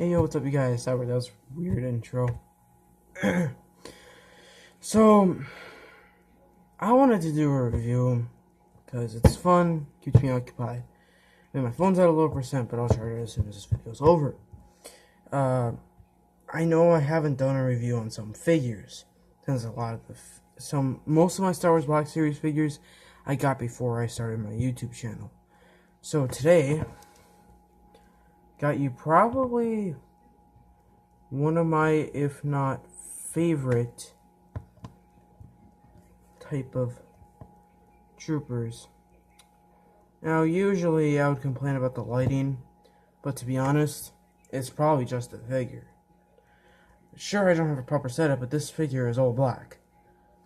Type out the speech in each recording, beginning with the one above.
Hey, yo, what's up, you guys? Sorry, that was a weird intro. So, I wanted to do a review because it's fun, keeps me occupied. And my phone's at a low percent, but I'll charge it as soon as this video's over. Uh, I know I haven't done a review on some figures, since a lot of most of my Star Wars Black Series figures I got before I started my YouTube channel. So today, got you probably one of my, if not favorite, type of troopers. Now, usually I would complain about the lighting, but to be honest, it's probably just a figure. Sure, I don't have a proper setup, but this figure is all black.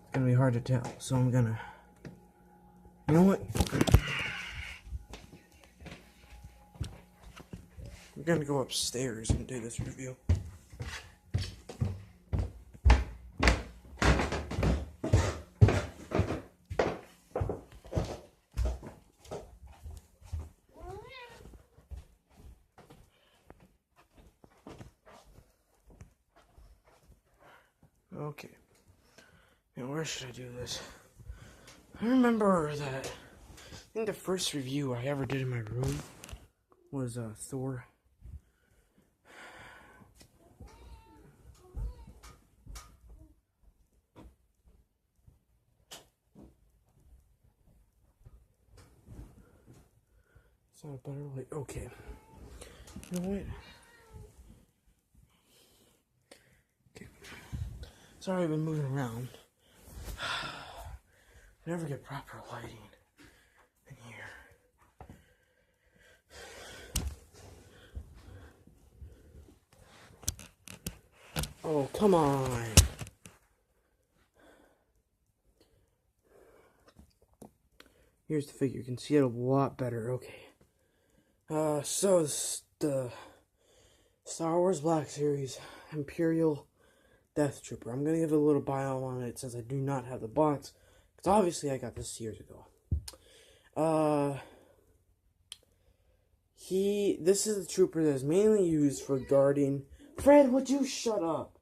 It's gonna be hard to tell, so I'm gonna... You know what? We're gonna go upstairs and do this review. Okay. Now, where should I do this? I remember that... I think the first review I ever did in my room was Thor. It's not a better light. Okay. You know what? Okay. Sorry, I've been moving around. I never get proper lighting in here. Oh, come on. Here's the figure. You can see it a lot better. Okay. So it's the Star Wars Black Series Imperial Death Trooper. I'm gonna give a little bio on it since I do not have the box, because obviously I got this years ago. This is the trooper that is mainly used for guarding... Fred, would you shut up?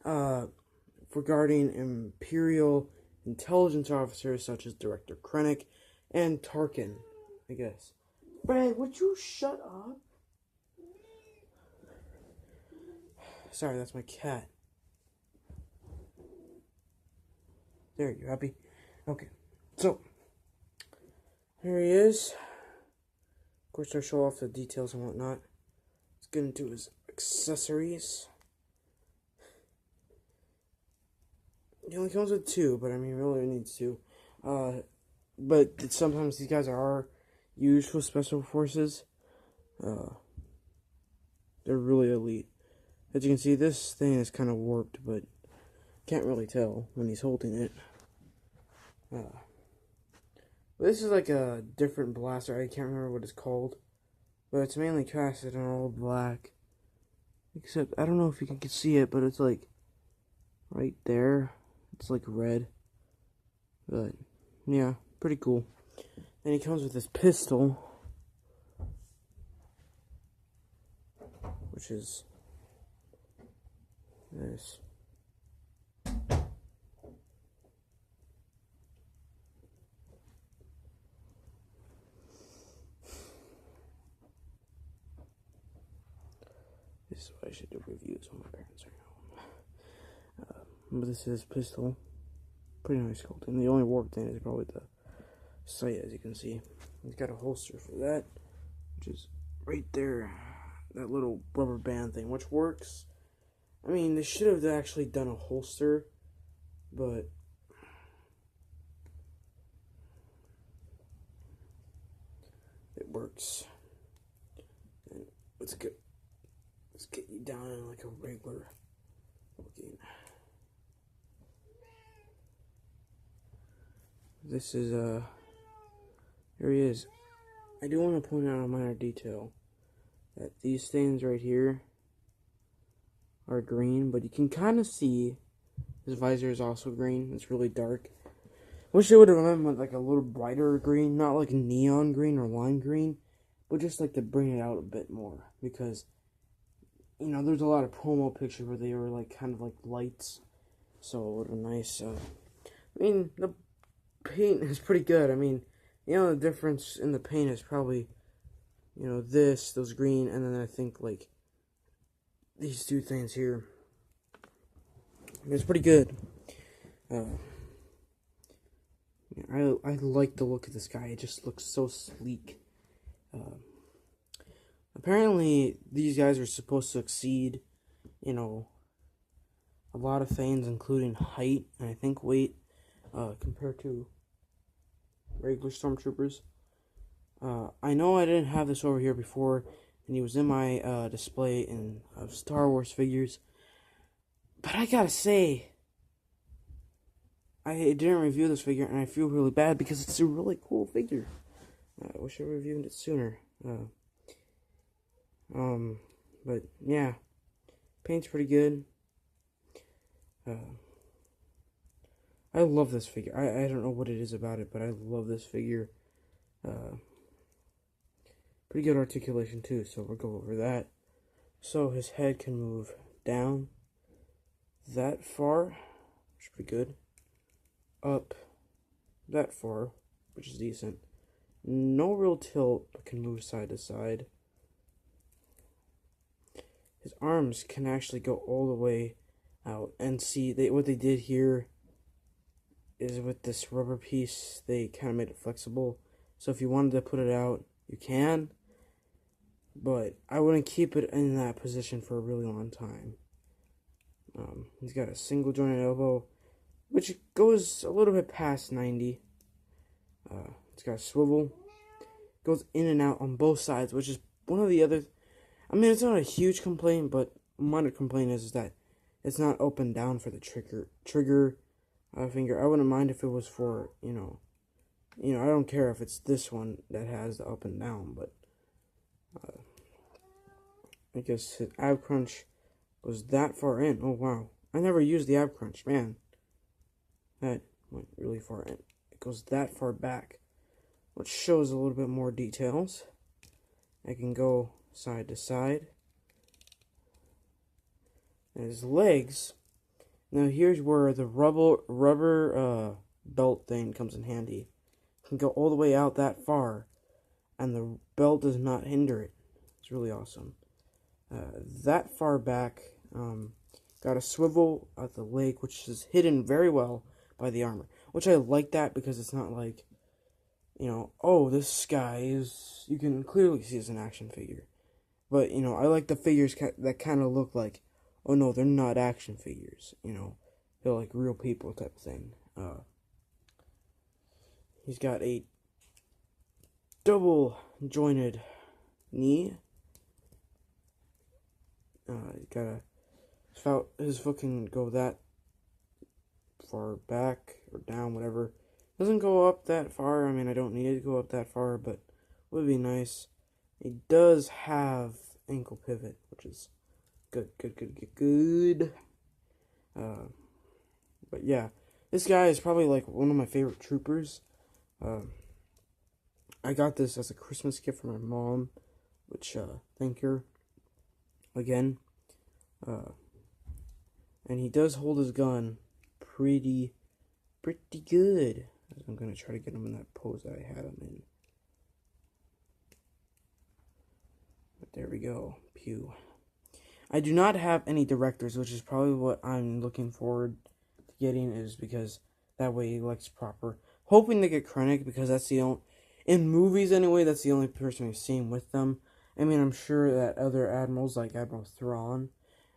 For guarding Imperial intelligence officers such as Director Krennic and Tarkin, I guess. Fred, would you shut up? Sorry, that's my cat. There, you happy? Okay, so here he is. Of course, I show off the details and whatnot. Let's get into his accessories. He only comes with two, but I mean, really needs two. But sometimes these guys are used for special forces. They're really elite. As you can see, this thing is kind of warped, but can't really tell when he's holding it. This is like a different blaster. I can't remember what it's called, but it's mainly casted in all black. Except, I don't know if you can see it, but it's like right there. It's like red. But, yeah, pretty cool. Then he comes with this pistol, which is this. This is what I should do reviews when my parents are home. But this is pistol. Pretty nice sculpting. The only warped thing is probably the sight, as you can see. He's got a holster for that, which is right there. That little rubber band thing, which works. I mean, they should have actually done a holster, but it works. And let's get you down in like a regular looking. This is here he is. I do want to point out a minor detail that these things right here are green, but you can kind of see his visor is also green. It's really dark. Wish they would have went with like a little brighter green, not like neon green or lime green, but just like to bring it out a bit more, because you know, there's a lot of promo pictures where they were like kind of like lights, so it would have been nice. I mean, the paint is pretty good. I mean, you know, the difference in the paint is probably, you know, those green, and then I think like these two things here. I mean, it's pretty good. I like the look of this guy. It just looks so sleek. Apparently, these guys are supposed to exceed, you know, a lot of things, including height and I think weight, compared to regular stormtroopers. I know I didn't have this over here before, and he was in my display of Star Wars figures. But I gotta say, I didn't review this figure, and I feel really bad because it's a really cool figure. I wish I reviewed it sooner. But yeah, paint's pretty good. I love this figure. I don't know what it is about it, but I love this figure. Pretty good articulation too, so we'll go over that. So his head can move down that far, which is pretty good. Up that far, which is decent. No real tilt, but can move side to side. His arms can actually go all the way out. And see, what they did here is with this rubber piece, they kind of made it flexible. So if you wanted to put it out, you can. But I wouldn't keep it in that position for a really long time. He's got a single jointed elbow, which goes a little bit past 90. It's got a swivel. Goes in and out on both sides, which is one of the other. I mean, it's not a huge complaint, but minor complaint is that it's not open down for the trigger finger. I wouldn't mind if it was for, you know, I don't care if it's this one that has the up and down, but I guess his ab crunch goes that far in. Oh wow, I never used the ab crunch, man. That went really far in. It goes that far back, which shows a little bit more details. I can go side to side. And his legs. Now here's where the rubber belt thing comes in handy. It can go all the way out that far, and the belt does not hinder it. It's really awesome. That far back, got a swivel at the leg, which is hidden very well by the armor. Which I like that because it's not like, you know, oh, this guy is, you can clearly see as an action figure. But, you know, I like the figures that kind of look like, oh no, they're not action figures, you know. They're like real people type of thing. He's got a double jointed knee. His foot can go that far back or down, whatever. Doesn't go up that far. I mean, I don't need it to go up that far, but would be nice. He does have ankle pivot, which is good. But yeah, this guy is probably like one of my favorite troopers. I got this as a Christmas gift from my mom, which thank her again. And he does hold his gun pretty good. I'm gonna try to get him in that pose that I had him in. But there we go. Pew. I do not have any directors, which is probably what I'm looking forward to getting, is because that way he looks proper. Hoping to get Krennic, because that's the only, in movies anyway, that's the only person we've seen with them. I mean, I'm sure that other admirals, like Admiral Thrawn,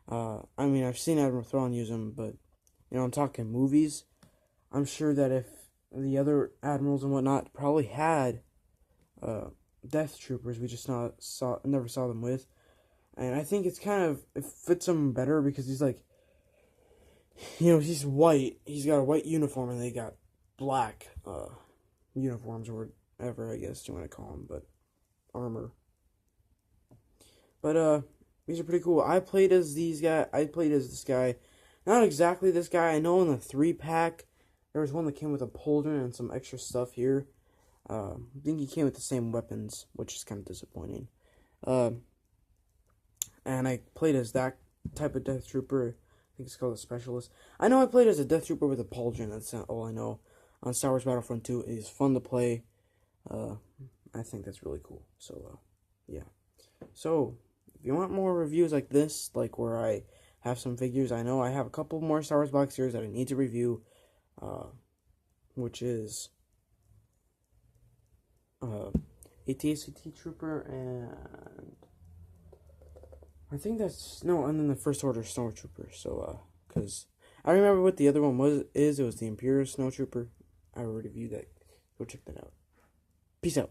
I mean, I've seen Admiral Thrawn use them, but, you know, I'm talking movies. I'm sure that if the other admirals and whatnot probably had Death Troopers, we just never saw them with. And I think it fits him better because he's like, you know, he's white. He's got a white uniform, and they got black uniforms, or whatever, I guess you want to call them, but armor. But these are pretty cool. I played as this guy. Not exactly this guy. I know in the 3-pack, there was one that came with a pauldron and some extra stuff here. I think he came with the same weapons, which is kind of disappointing. and I played as that type of Death Trooper. I think it's called a Specialist. I know I played as a Death Trooper with a Pauldron. That's not all I know. On Star Wars Battlefront 2, it is fun to play. I think that's really cool. So, yeah. So, if you want more reviews like this, like where I have some figures, I know I have a couple more Star Wars box series that I need to review, which is AT-ACT Trooper and I think that's and then the First Order Snowtrooper. So, because I remember what the other one it was the Imperial Snowtrooper. I already reviewed that. Go check that out. Peace out.